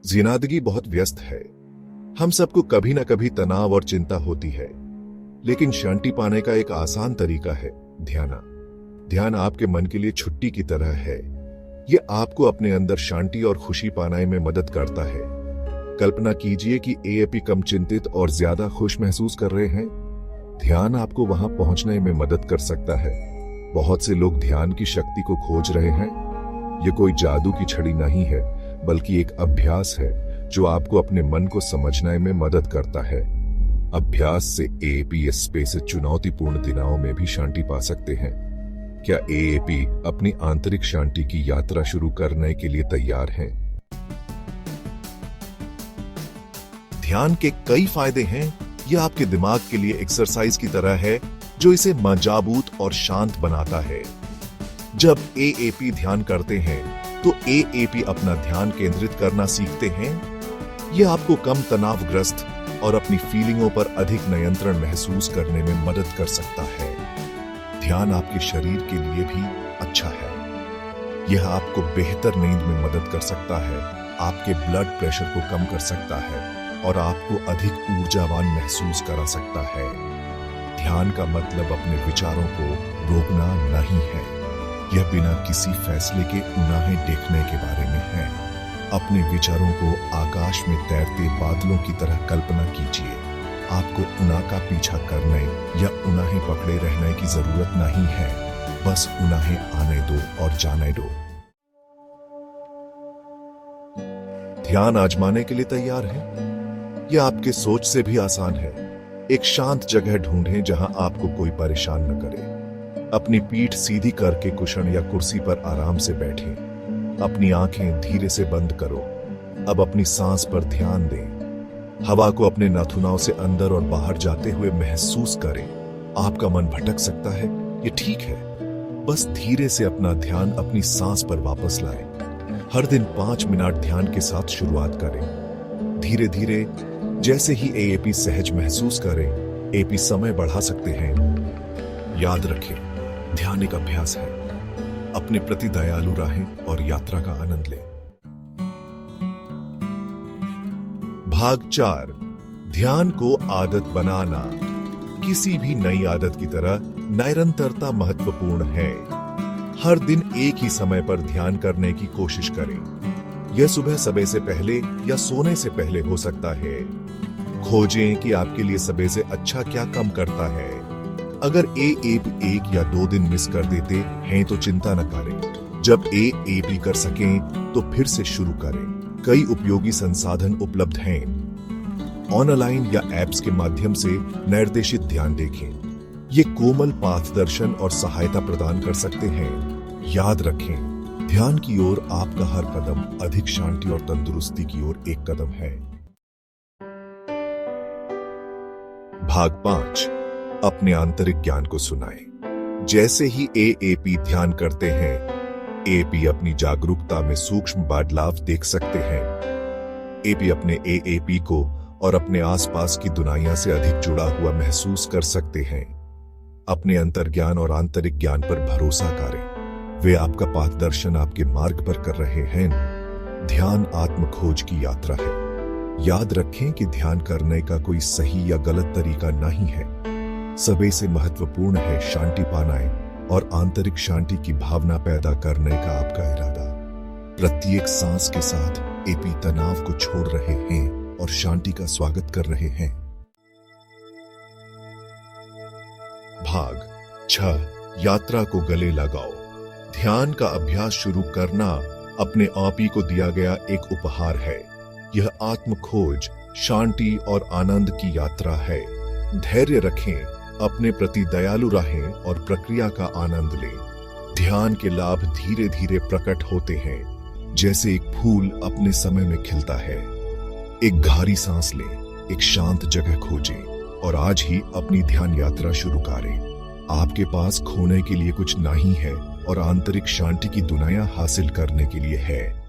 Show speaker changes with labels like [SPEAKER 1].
[SPEAKER 1] जिंदगी बहुत व्यस्त है। हम सबको कभी ना कभी तनाव और चिंता होती है, लेकिन शांति पाने का एक आसान तरीका है ध्यान। ध्यान आपके मन के लिए छुट्टी की तरह है। ये आपको अपने अंदर शांति और खुशी पाने में मदद करता है। कल्पना कीजिए कि आप कम चिंतित और ज्यादा खुश महसूस कर रहे हैं। ध्यान आपको वहां पहुंचने में मदद कर सकता है। बहुत से लोग ध्यान की शक्ति को खोज रहे हैं। ये कोई जादू की छड़ी नहीं है, बल्कि एक अभ्यास है जो आपको अपने मन को समझने में मदद करता है। अभ्यास से आप से चुनौतीपूर्ण दिनों में भी शांति पा सकते हैं। क्या आप अपनी आंतरिक शांति की यात्रा शुरू करने के लिए तैयार हैं? ध्यान के कई फायदे हैं। यह आपके दिमाग के लिए एक्सरसाइज की तरह है जो इसे मजबूत और शांत बनाता है। जब आप ध्यान करते हैं तो आप अपना ध्यान केंद्रित करना सीखते हैं। यह आपको कम तनावग्रस्त और अपनी फीलिंगों पर अधिक नियंत्रण महसूस करने में मदद कर सकता है। ध्यान आपके शरीर के लिए भी अच्छा है। यह आपको बेहतर नींद में मदद कर सकता है, आपके ब्लड प्रेशर को कम कर सकता है और आपको अधिक ऊर्जावान महसूस करा सकता है। ध्यान का मतलब अपने विचारों को रोकना नहीं है। यह बिना किसी फैसले के उन्हें देखने के बारे में है। अपने विचारों को आकाश में तैरते बादलों की तरह कल्पना कीजिए। आपको उनका पीछा करने या उन्हें पकड़े रहने की जरूरत नहीं है। बस उन्हें आने दो और जाने दो। ध्यान आजमाने के लिए तैयार है? यह आपके सोच से भी आसान है। एक शांत जगह ढूंढें जहां आपको कोई परेशान न करे। अपनी पीठ सीधी करके कुशन या कुर्सी पर आराम से बैठें। अपनी आंखें धीरे से बंद करो। अब अपनी सांस पर ध्यान दें। हवा को अपने नाखूनों से अंदर और बाहर जाते हुए महसूस करें। आपका मन भटक सकता है, ये ठीक है। बस धीरे से अपना ध्यान अपनी सांस पर वापस लाएं। हर दिन 5 मिनट ध्यान के साथ शुरुआत करें। धीरे धीरे जैसे ही आप सहज महसूस करें, आप समय बढ़ा सकते हैं। याद रखें, ध्यान एक अभ्यास है। अपने प्रति दयालु रहें और यात्रा का आनंद लें। भाग 4, ध्यान को आदत बनाना। किसी भी नई आदत की तरह निरंतरता महत्वपूर्ण है। हर दिन एक ही समय पर ध्यान करने की कोशिश करें। यह सुबह से पहले या सोने से पहले हो सकता है। खोजें कि आपके लिए सबसे से अच्छा क्या काम करता है। अगर आप 1 या 2 दिन मिस कर देते हैं तो चिंता न करें। जब आप कर सकें तो फिर से शुरू करें। कई उपयोगी संसाधन उपलब्ध हैं। ऑनलाइन या एप्स के माध्यम से निर्देशित ध्यान देखें। ये कोमल मार्गदर्शन और सहायता प्रदान कर सकते हैं। याद रखें, ध्यान की ओर आपका हर कदम अधिक शांति और तंदुरुस्ती की ओर एक कदम है। भाग 5, अपने आंतरिक ज्ञान को सुनाएं। जैसे ही आप ध्यान करते हैं, आप अपनी जागरूकता में सूक्ष्म बदलाव देख सकते हैं। आप अपने आप को और अपने आसपास की दुनिया से अधिक जुड़ा हुआ महसूस कर सकते हैं। अपने अंतर्ज्ञान और आंतरिक ज्ञान पर भरोसा करें। वे आपका मार्गदर्शन आपके मार्ग पर कर रहे हैं। ध्यान आत्म खोज की यात्रा है। याद रखें कि ध्यान करने का कोई सही या गलत तरीका नहीं है। सबसे महत्वपूर्ण है शांति पाना और आंतरिक शांति की भावना पैदा करने का आपका इरादा। प्रत्येक सांस के साथ आप तनाव को छोड़ रहे हैं और शांति का स्वागत कर रहे हैं। भाग 6, यात्रा को गले लगाओ। ध्यान का अभ्यास शुरू करना अपने आप ही को दिया गया एक उपहार है। यह आत्म खोज, शांति और आनंद की यात्रा है। धैर्य रखें, अपने प्रति दयालु रहें और प्रक्रिया का आनंद लें। ध्यान के लाभ धीरे धीरे प्रकट होते हैं, जैसे एक फूल अपने समय में खिलता है। एक गहरी सांस लें, एक शांत जगह खोजें और आज ही अपनी ध्यान यात्रा शुरू करें। आपके पास खोने के लिए कुछ नहीं है और आंतरिक शांति की दुनिया हासिल करने के लिए है।